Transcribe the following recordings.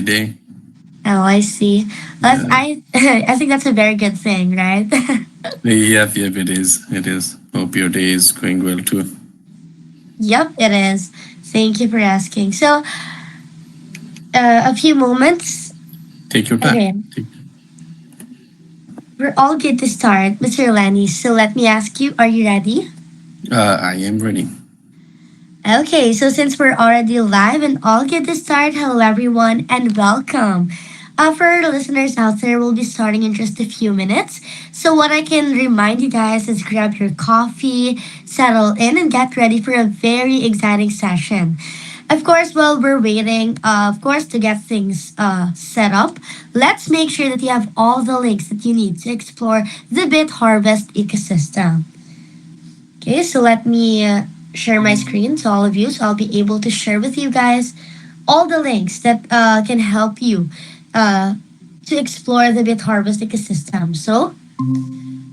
day. Oh, I see. That's Yeah. I I think that's a very good thing, right? Yep, it is. It is. Hope your day is going well too. Yep, it is. Thank you for asking. So, a few moments. Take your time. Okay, we're all good to start, Mr. Lenny. So let me ask you, are you ready? I am ready. Okay, so since we're already live and all good to start, hello everyone and welcome. For our listeners out there, we'll be starting in just a few minutes. So what I can remind you guys is grab your coffee, settle in, and get ready for a very exciting session. Of course, while we're waiting, of course, to get things set up, let's make sure that you have all the links that you need to explore the BitHarvest ecosystem. Okay, so let me share my screen to all of you. So I'll be able to share with you guys all the links that can help you uh, to explore the BitHarvest ecosystem. So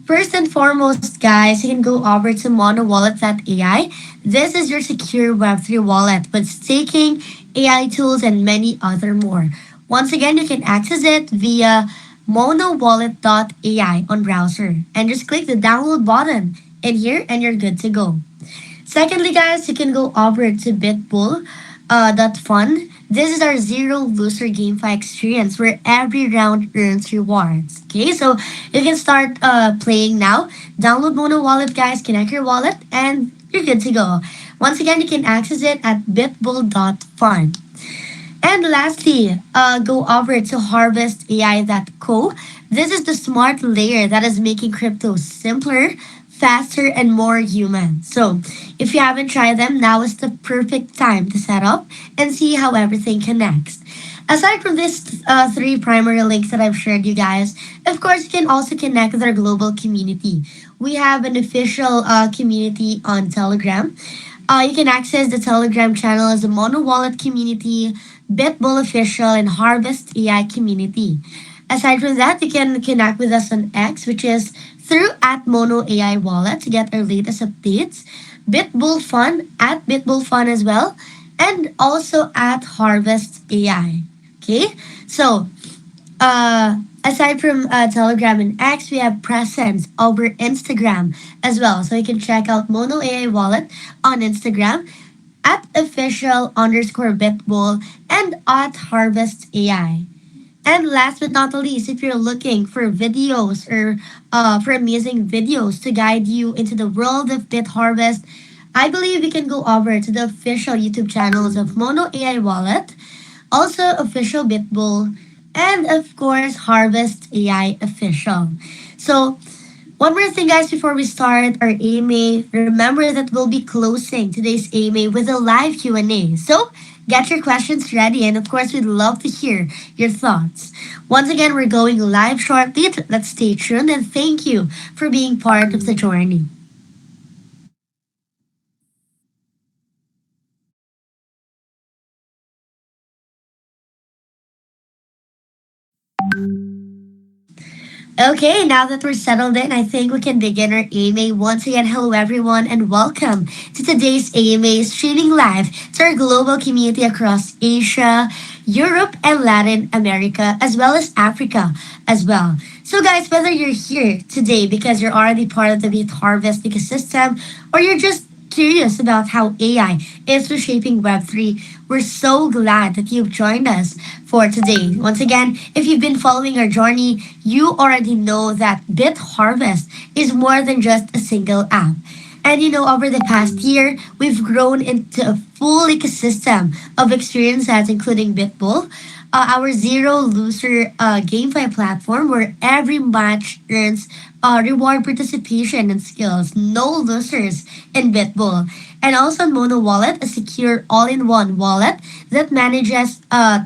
first and foremost, guys, you can go over to monowallet.ai. This is your secure Web3 wallet with staking, AI tools, and many other more. Once again, you can access it via monowallet.ai on browser and just click the download button in here and you're good to go. Secondly, guys, you can go over to Bitbull. Fun. This is our zero loser GameFi experience where every round earns rewards. Okay, so you can start playing now. Download Mono Wallet, guys, connect your wallet, and you're good to go. Once again, you can access it at bitbull.fun. And lastly, go over to HarvestAI.co. This is the smart layer that is making crypto simpler, faster, and more human. So, if you haven't tried them, now is the perfect time to set up and see how everything connects. Aside from these three primary links that I've shared you guys, of course, you can also connect with our global community. We have an official community on Telegram. You can access the Telegram channel as a Mono Wallet community, Bitbull official, and Harvest AI community. Aside from that, you can connect with us on X, which is through at Mono AI Wallet to get our latest updates. Bitbull Fun at Bitbull Fun as well, and also at Harvest AI. Okay, so aside from Telegram and X, we have presence over Instagram as well. So you can check out Mono AI Wallet on Instagram at official underscore Bitbull and at Harvest AI. And last but not the least, if you're looking for videos or for amazing videos to guide you into the world of BitHarvest, I believe you can go over to the official YouTube channels of Mono AI Wallet, also official Bitbull, and of course Harvest AI official. So one more thing, guys, before we start our AMA, remember that we'll be closing today's AMA with a live Q&A. So get your questions ready, and of course, we'd love to hear your thoughts. Once again, we're going live shortly. Let's stay tuned, and thank you for being part of the journey. Okay, now that we're settled in, I think we can begin our AMA. Once again, hello everyone, and welcome to today's AMA streaming live to our global community across Asia, Europe, and Latin America, as well as Africa as well. So, guys, whether you're here today because you're already part of the Beat Harvest ecosystem, or you're just curious about how AI is reshaping Web3, we're so glad that you've joined us for today. Once again, if you've been following our journey, you already know that BitHarvest is more than just a single app. And over the past year, we've grown into a full ecosystem of experiences, including Bitbull, our zero loser GameFi platform where every match earns reward participation and skills. No losers in Bitbull. And also Mono Wallet, a secure all-in-one wallet that manages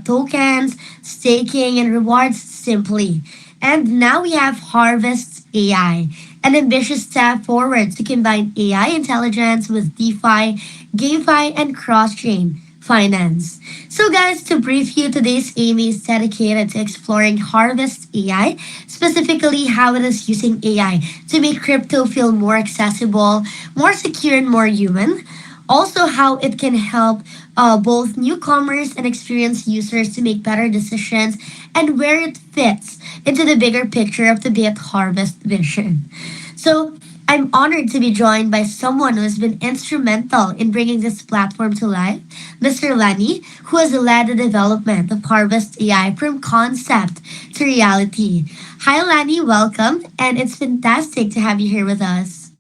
tokens, staking, and rewards simply. And now we have Harvest AI, an ambitious step forward to combine AI intelligence with DeFi, GameFi, and cross-chain finance. So, guys, to brief you, today's Amy is dedicated to exploring Harvest AI, specifically how it is using AI to make crypto feel more accessible, more secure, and more human. Also, how it can help both newcomers and experienced users to make better decisions and where it fits into the bigger picture of the Bit Harvest vision. So I'm honored to be joined by someone who has been instrumental in bringing this platform to life, Mr. Lenny, who has led the development of Harvest AI from concept to reality. Hi, Lenny, welcome, and it's fantastic to have you here with us.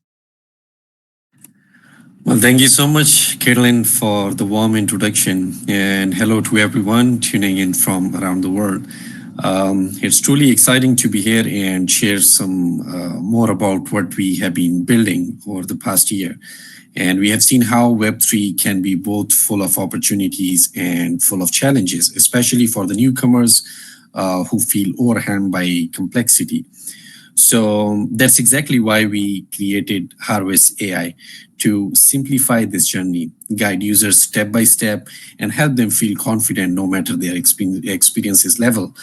Well, thank you so much, Carolyn, for the warm introduction. And hello to everyone tuning in from around the world. It's truly exciting to be here and share some more about what we have been building over the past year. And we have seen how Web3 can be both full of opportunities and full of challenges, especially for the newcomers who feel overwhelmed by complexity. So that's exactly why we created Harvest AI to simplify this journey, guide users step by step, and help them feel confident no matter their experiences level.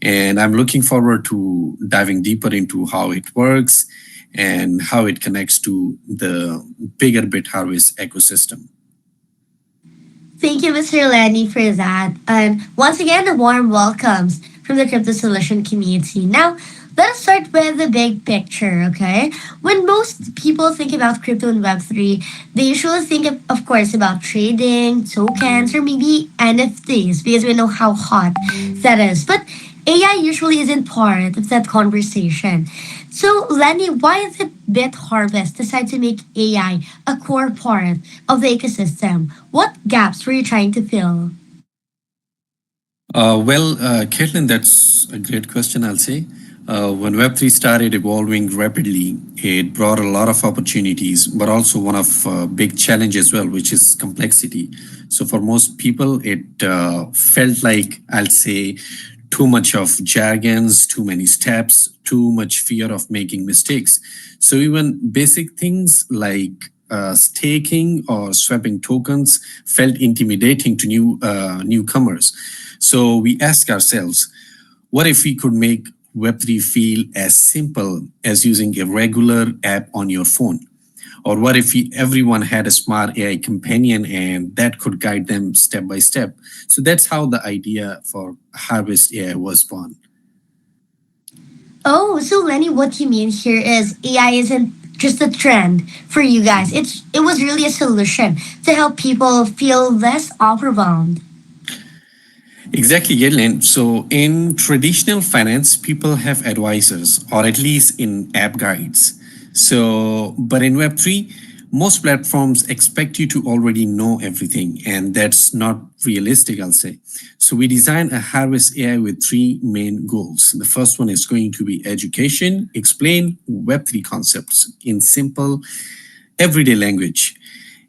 And I'm looking forward to diving deeper into how it works and how it connects to the bigger Bit Harvest ecosystem. Thank you, Mr. Lenny, for that. And once again, a warm welcomes from the Crypto Solution community. Now, let us start with the big picture, okay? When most people think about crypto and Web3, they usually think, of course, about trading, tokens, or maybe NFTs because we know how hot that is. But AI usually isn't part of that conversation. So, Lenny, why did BitHarvest decide to make AI a core part of the ecosystem? What gaps were you trying to fill? Caitlin, that's a great question, I'll say. When Web3 started evolving rapidly, it brought a lot of opportunities, but also one of big challenge as well, which is complexity. So for most people, it felt like, I'll say, too much of jargons, too many steps, too much fear of making mistakes. So even basic things like staking or swapping tokens felt intimidating to newcomers. So we ask ourselves, what if we could make Web3 feel as simple as using a regular app on your phone? Or what if everyone had a smart AI companion and that could guide them step by step? So that's how the idea for Harvest AI was born. Oh, so Lenny, what you mean here is AI isn't just a trend for you guys. It was really a solution to help people feel less overwhelmed. Exactly, Galen. So in traditional finance, people have advisors, or at least in app guides. So, but in Web3, most platforms expect you to already know everything, and that's not realistic, I'll say. So we designed a Harvest AI with three main goals. The first one is going to be education, explain Web3 concepts in simple, everyday language.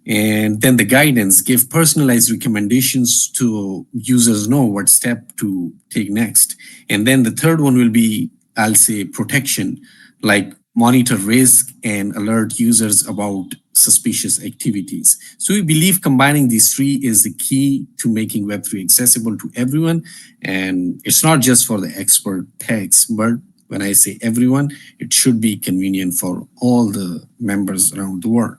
And then the guidance give personalized recommendations to users know what step to take next. And then the third one will be, I'll say, protection, like monitor risk and alert users about suspicious activities. So we believe combining these three is the key to making Web3 accessible to everyone. And it's not just for the expert techs, but when I say everyone, it should be convenient for all the members around the world.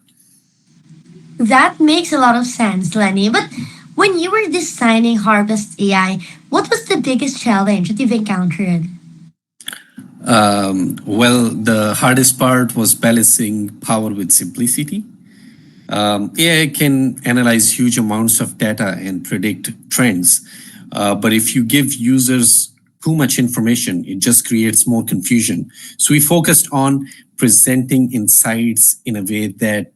That makes a lot of sense, Lenny. But when you were designing Harvest AI, what was the biggest challenge that you've encountered? The hardest part was balancing power with simplicity. AI can analyze huge amounts of data and predict trends. But if you give users too much information, it just creates more confusion. So we focused on presenting insights in a way that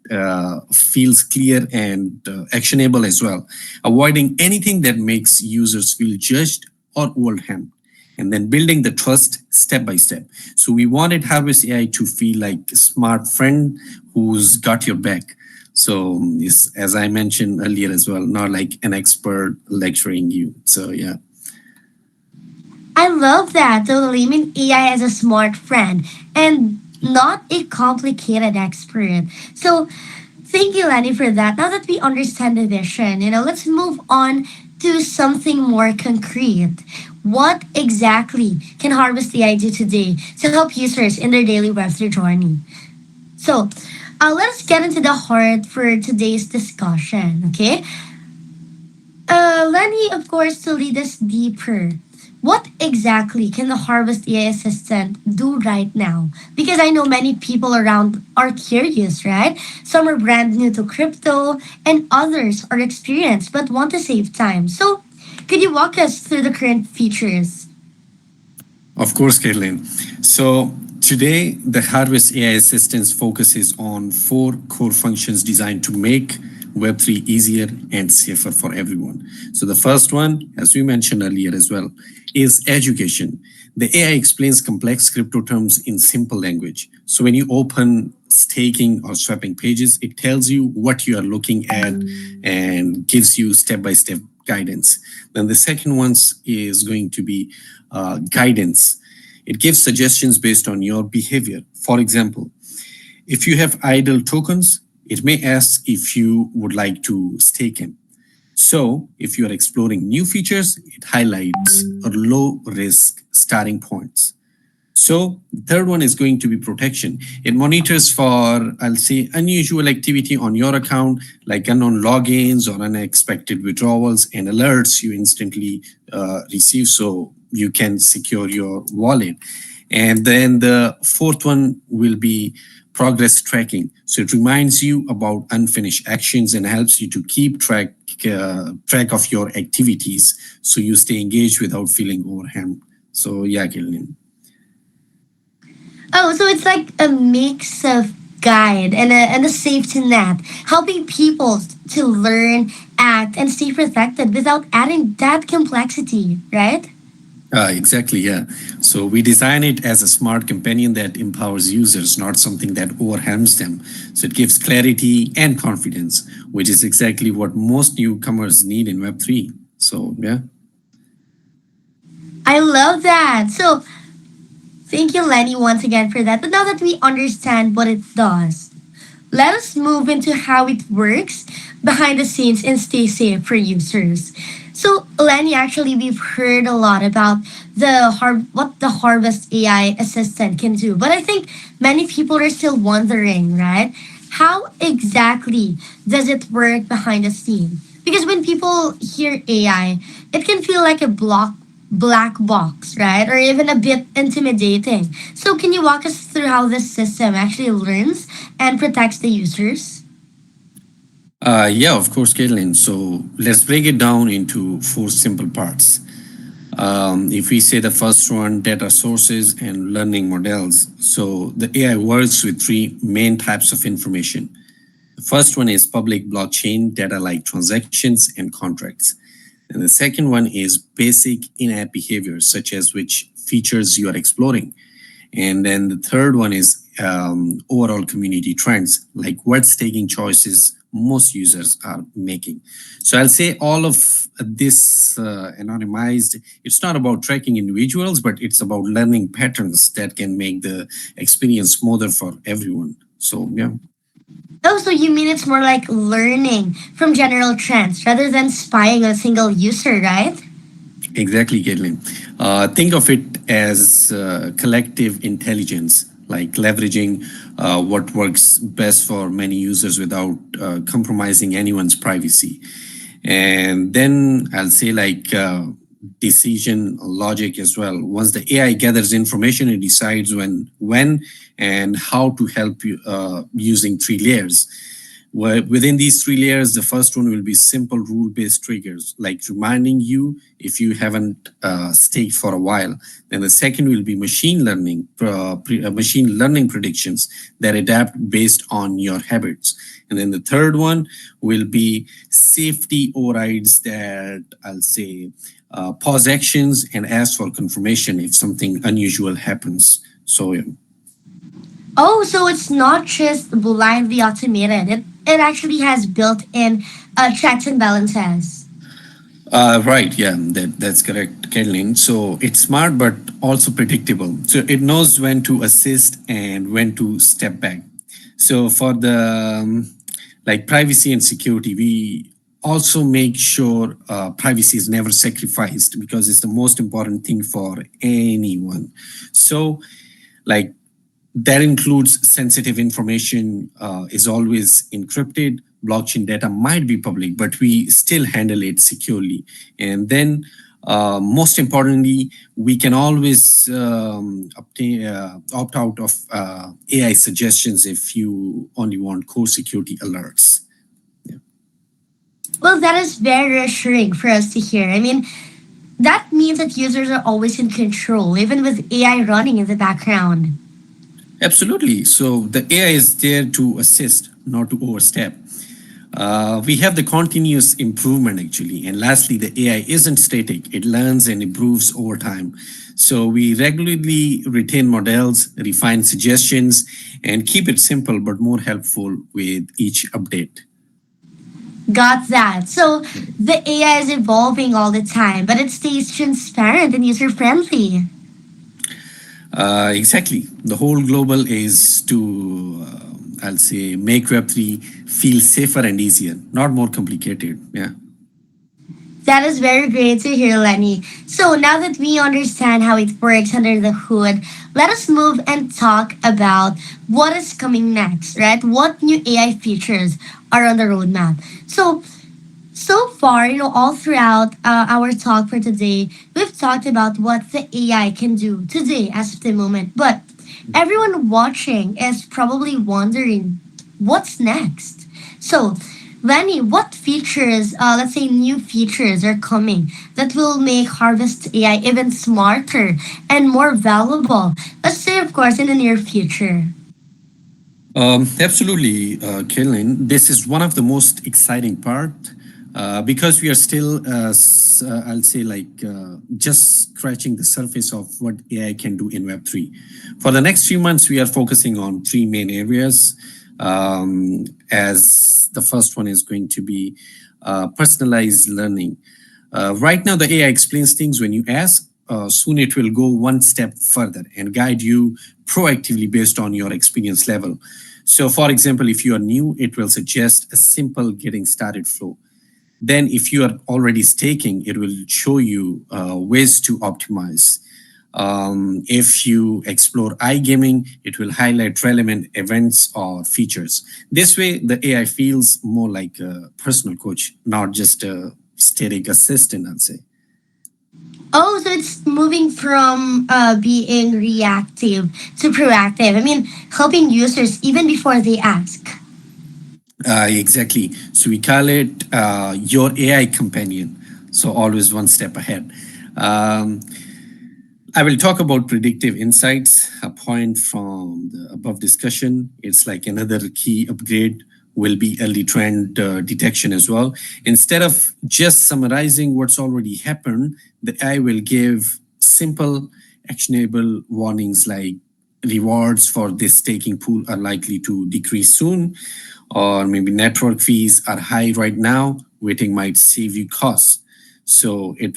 feels clear and actionable as well, avoiding anything that makes users feel judged or overwhelmed, and then building the trust step by step. So we wanted Harvest AI to feel like a smart friend who's got your back. So as I mentioned earlier as well, not like an expert lecturing you. So yeah. I love that. Totally. I mean, AI as a smart friend and not a complicated expert. So, thank you, Lenny, for that. Now that we understand the vision, let's move on to something more concrete. What exactly can Harvest AI do today to help users in their daily Web3 journey? So, let us get into the heart for today's discussion, okay? Lenny, of course, to lead us deeper, what exactly can the Harvest AI assistant do right now? Because I know many people around are curious, right? Some are brand new to crypto, and others are experienced but want to save time. So, could you walk us through the current features? Of course, Caitlin. So today, the Harvest AI Assistance focuses on four core functions designed to make Web3 easier and safer for everyone. So the first one, as we mentioned earlier as well, is education. The AI explains complex crypto terms in simple language. So when you open staking or swapping pages, it tells you what you are looking at and gives you step-by-step guidance. Then the second one is going to be guidance. It gives suggestions based on your behavior. For example, if you have idle tokens, it may ask if you would like to stake them. So, if you are exploring new features, it highlights low risk starting points. So the third one is going to be protection. It monitors for, I'll say, unusual activity on your account, like unknown logins or unexpected withdrawals, and alerts you instantly receive so you can secure your wallet. And then the fourth one will be progress tracking. So it reminds you about unfinished actions and helps you to keep track of your activities so you stay engaged without feeling overwhelmed. So yeah, Gillian. Oh, so it's like a mix of guide and a safety net, helping people to learn, act, and stay protected without adding that complexity, right? Exactly, yeah. So we design it as a smart companion that empowers users, not something that overwhelms them. So it gives clarity and confidence, which is exactly what most newcomers need in Web3. So, yeah. I love that. So thank you, Lenny, once again for that. But now that we understand what it does, let us move into how it works behind the scenes and stay safe for users. So, Lenny, actually, we've heard a lot about what the Harvest AI assistant can do, but I think many people are still wondering, right? How exactly does it work behind the scene? Because when people hear AI, it can feel like a black box, right? Or even a bit intimidating. So, can you walk us through how this system actually learns and protects the users? Yeah, of course, Caitlin. So let's break it down into four simple parts. If we say the first one, data sources and learning models. So the AI works with three main types of information. The first one is public blockchain data like transactions and contracts. And the second one is basic in-app behavior, such as which features you are exploring. And then the third one is overall community trends, like what staking choices most users are making. So I'll say all of this anonymized, it's not about tracking individuals, but it's about learning patterns that can make the experience smoother for everyone. So, yeah. Oh, so you mean it's more like learning from general trends rather than spying on a single user, right? Exactly, Caitlin. Think of it as collective intelligence, like leveraging what works best for many users without compromising anyone's privacy. And then I'll say like decision logic as well. Once the AI gathers information, it decides when, and how to help you using three layers. Within these three layers, the first one will be simple rule-based triggers, like reminding you if you haven't staked for a while. Then the second will be machine learning predictions that adapt based on your habits. And then the third one will be safety overrides that I'll say pause actions and ask for confirmation if something unusual happens. So Oh, so it's not just blindly automated. It actually has built-in checks and balances. right, yeah, that's correct, Caroline. So it's smart but also predictable. So it knows when to assist and when to step back. So for the like privacy and security, we also make sure privacy is never sacrificed because it's the most important thing for anyone. So like that includes sensitive information is always encrypted, blockchain data might be public, but we still handle it securely. And then, most importantly, we can always opt out of AI suggestions if you only want core security alerts. Yeah. Well, that is very reassuring for us to hear. I mean, that means that users are always in control, even with AI running in the background. Absolutely. So the AI is there to assist, not to overstep. We have the continuous improvement actually. And lastly, the AI isn't static, it learns and improves over time. So we regularly retain models, refine suggestions, and keep it simple but more helpful with each update. Got that. So the AI is evolving all the time, but it stays transparent and user friendly. Exactly. The whole global is to, I'll say, make Web3 feel safer and easier, not more complicated. Yeah. That is very great to hear, Lenny. So now that we understand how it works under the hood, let us move and talk about what is coming next, right? What new AI features are on the roadmap? So far, all throughout our talk for today, we've talked about what the AI can do today as of the moment. But everyone watching is probably wondering what's next. So, Lenny, what features, let's say new features, are coming that will make Harvest AI even smarter and more valuable? Let's say, of course, in the near future. Absolutely, Kaylin. This is one of the most exciting part because we are still, I'll say, just scratching the surface of what AI can do in Web3. For the next few months, we are focusing on three main areas. As the first one is going to be personalized learning. Right now, the AI explains things when you ask. Soon it will go one step further and guide you proactively based on your experience level. So, for example, if you are new, it will suggest a simple getting started flow. Then, if you are already staking, it will show you ways to optimize. If you explore iGaming, it will highlight relevant events or features. This way, the AI feels more like a personal coach, not just a static assistant, I'd say. Oh, so it's moving from being reactive to proactive. I mean, helping users even before they ask. Exactly. So we call it your AI companion. So always one step ahead. Um, I will talk about predictive insights, a point from the above discussion. It's like another key upgrade will be early trend detection as well. Instead of just summarizing what's already happened, the AI will give simple, actionable warnings like rewards for this staking pool are likely to decrease soon, or maybe network fees are high right now, waiting might save you costs. So it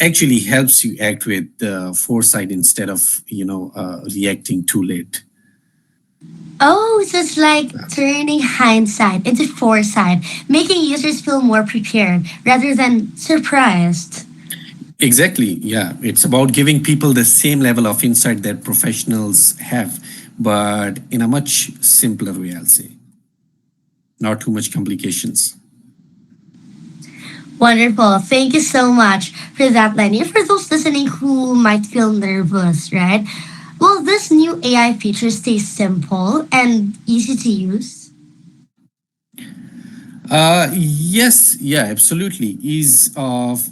actually helps you act with foresight instead of reacting too late. Oh, so it's like turning hindsight into foresight, making users feel more prepared rather than surprised. Exactly, yeah, it's about giving people the same level of insight that professionals have, but in a much simpler way, I'll say. Not too much complications. Wonderful. Thank you so much for that, Lenny. For those listening who might feel nervous, right? Will this new AI feature stay simple and easy to use? Yes, yeah, absolutely. Ease of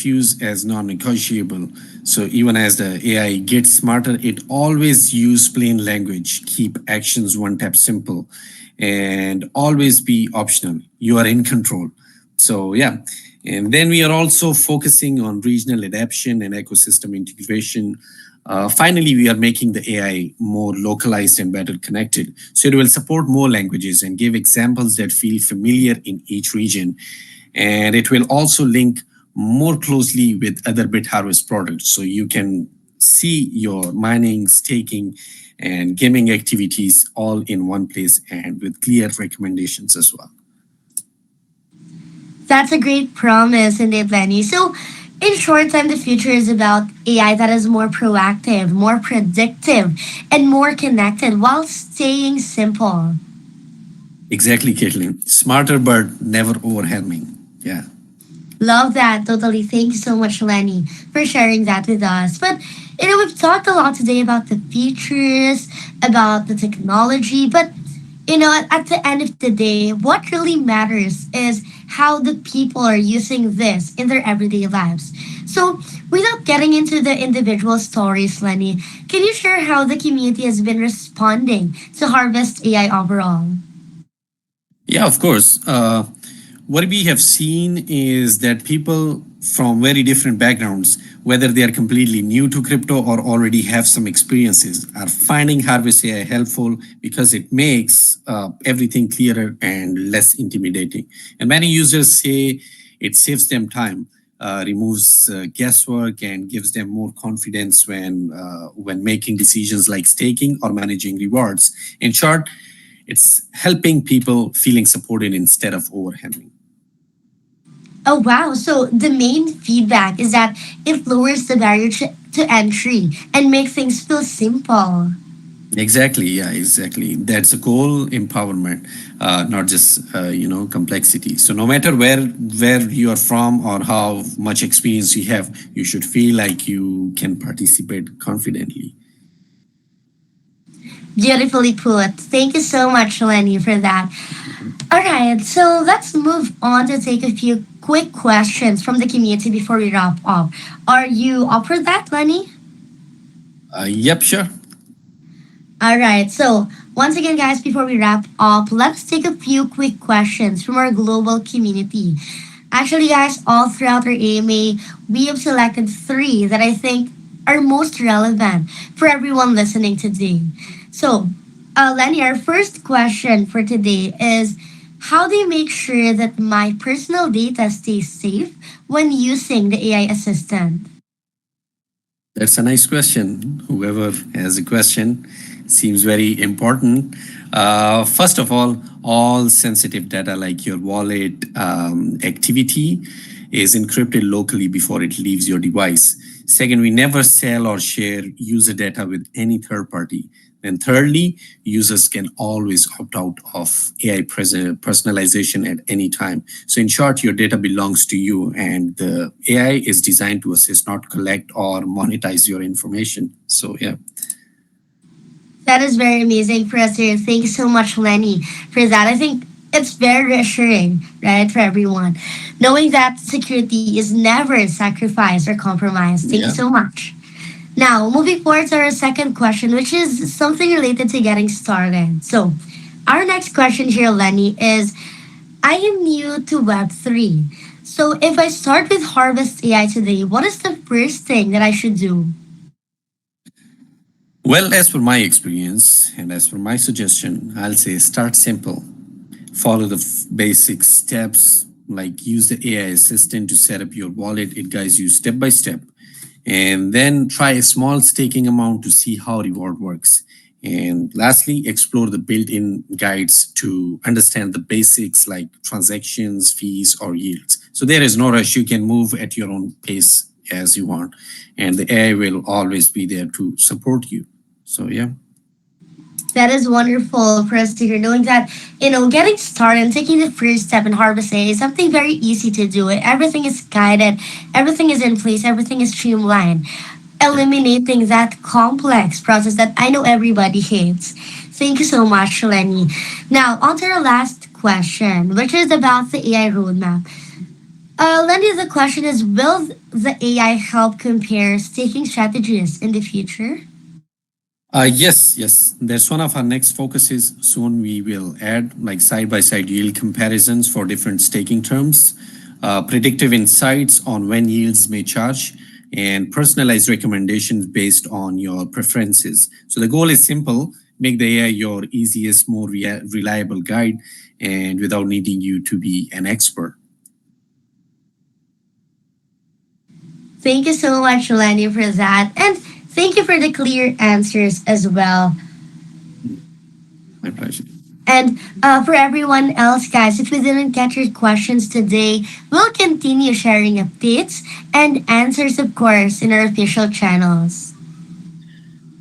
use as non-negotiable. So even as the AI gets smarter, it always use plain language, keep actions one tap simple, and always be optional. You are in control. So yeah, and then we are also focusing on regional adaptation and ecosystem integration. Finally, we are making the AI more localized and better connected. So it will support more languages and give examples that feel familiar in each region. And it will also link more closely with other BitHarvest products. So you can see your mining, staking, and gaming activities all in one place and with clear recommendations as well. That's a great promise, indeed, Lenny. So, in short time, the future is about AI that is more proactive, more predictive, and more connected while staying simple. Exactly, Caitlin. Smarter but never overwhelming. Yeah. Love that. Totally. Thank you so much, Lenny, for sharing that with us. But, we've talked a lot today about the features, about the technology, but, at the end of the day, what really matters is how the people are using this in their everyday lives. So, without getting into the individual stories, Lenny, can you share how the community has been responding to Harvest AI overall? Yeah, of course. What we have seen is that people from very different backgrounds, whether they are completely new to crypto or already have some experiences, are finding Harvest AI helpful because it makes everything clearer and less intimidating. And many users say it saves them time, removes guesswork, and gives them more confidence when making decisions like staking or managing rewards. In short, it's helping people feeling supported instead of overwhelming. Oh wow. So the main feedback is that it lowers the barrier to entry and makes things feel simple. Exactly, yeah, exactly. That's a goal, empowerment, not just complexity. So no matter where you are from or how much experience you have, you should feel like you can participate confidently. Beautifully put. Thank you so much, Lenny, for that. All right, so let's move on to take a few quick questions from the community before we wrap up. Are you up for that, Lenny? Yep, sure. All right, so once again, guys, before we wrap up, let's take a few quick questions from our global community. Actually, guys, all throughout our AMA, we have selected three that I think are most relevant for everyone listening today. So, Lenny, our first question for today is, how do you make sure that my personal data stays safe when using the AI assistant? That's a nice question. Whoever has a question seems very important. First of all sensitive data like your wallet activity is encrypted locally before it leaves your device. Second, we never sell or share user data with any third party. And thirdly, users can always opt out of AI personalization at any time. So in short, your data belongs to you, and the AI is designed to assist, not collect or monetize your information. So yeah. That is very amazing for us here. Thank you so much, Lenny, for that. I think it's very reassuring, right, for everyone, knowing that security is never sacrificed or compromised. Thank you Yeah. so much. Now, moving forward to our second question, which is something related to getting started. So, our next question here, Lenny, is I am new to Web3. So, if I start with Harvest AI today, what is the first thing that I should do? Well, as per my experience and as per my suggestion, I'll say start simple. Follow the basic steps, like use the AI assistant to set up your wallet. It guides you step by step. And then try a small staking amount to see how reward works. And lastly, explore the built-in guides to understand the basics like transactions, fees, or yields. So there is no rush. You can move at your own pace as you want, and the AI will always be there to support you. So yeah. That is wonderful for us to hear, knowing that, getting started and taking the first step in Harvest A is something very easy to do. Everything is guided, everything is in place, everything is streamlined, Yeah. eliminating that complex process that I know everybody hates. Thank you so much, Lenny. Now, on to our last question, which is about the AI roadmap. Lenny, the question is, will the AI help compare staking strategies in the future? Yes. That's one of our next focuses. Soon we will add like side by side yield comparisons for different staking terms, predictive insights on when yields may charge, and personalized recommendations based on your preferences. So the goal is simple: make the AI your easiest, more reliable guide, and without needing you to be an expert. Thank you so much, Lenny, for that. And thank you for the clear answers as well. My pleasure. And for everyone else, guys, if we didn't get your questions today, we'll continue sharing updates and answers, of course, in our official channels.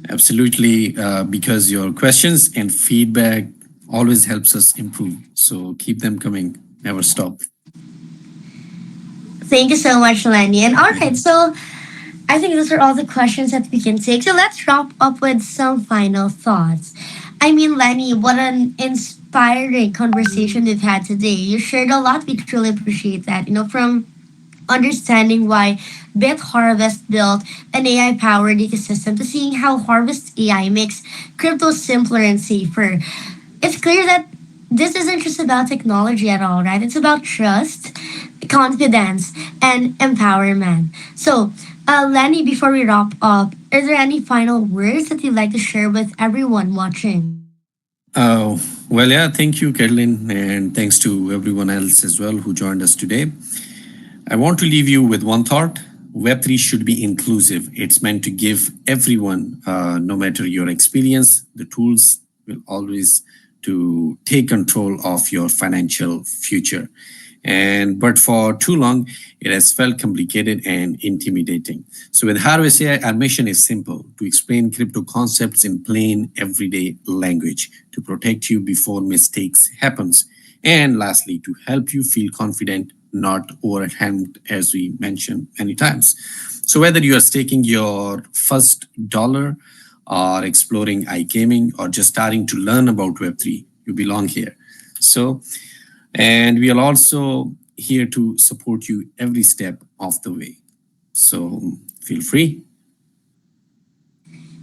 Absolutely, because your questions and feedback always helps us improve. So keep them coming, never stop. Thank you so much, Lenny. And all right, Mhm. so I think those are all the questions that we can take. So let's wrap up with some final thoughts. I mean, Lenny, what an inspiring conversation we've had today. You shared a lot. We truly appreciate that. From understanding why BitHarvest built an AI powered ecosystem to seeing how Harvest AI makes crypto simpler and safer. It's clear that this isn't just about technology at all, right? It's about trust, confidence, and empowerment. So, Lenny, before we wrap up, are there any final words that you'd like to share with everyone watching? Oh, well, yeah, thank you, Carolyn, and thanks to everyone else as well who joined us today. I want to leave you with one thought. Web3 should be inclusive. It's meant to give everyone, no matter your experience, the tools will always to take control of your financial future. But for too long, it has felt complicated and intimidating. So with Harvest AI, our mission is simple: to explain crypto concepts in plain, everyday language, to protect you before mistakes happens, and lastly, to help you feel confident, not overwhelmed, as we mentioned many times. So whether you are staking your first dollar, or exploring iGaming, or just starting to learn about Web3, you belong here. So, and we are also here to support you every step of the way. So feel free.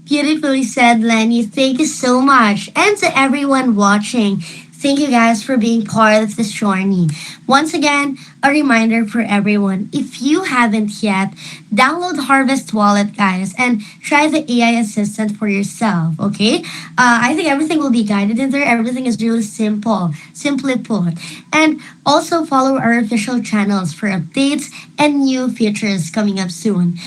Beautifully said, Lenny. Thank you so much. And to everyone watching, thank you guys for being part of this journey. Once again, a reminder for everyone, if you haven't yet, download Harvest Wallet, guys, and try the AI assistant for yourself, okay? I think everything will be guided in there. Everything is really simple, simply put. And also follow our official channels for updates and new features coming up soon.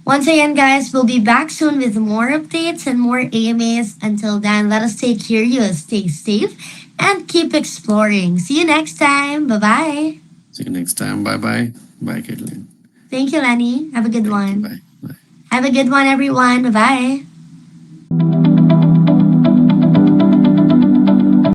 Once again, guys, we'll be back soon with more updates and more AMAs. Until then, let us stay curious, stay safe, and keep exploring. See you next time. Bye bye. See you next time. Bye bye. Bye, Caitlin. Thank you, Lenny. Have a good Thank you. one. Bye. Bye. Have a good one, everyone. Bye bye.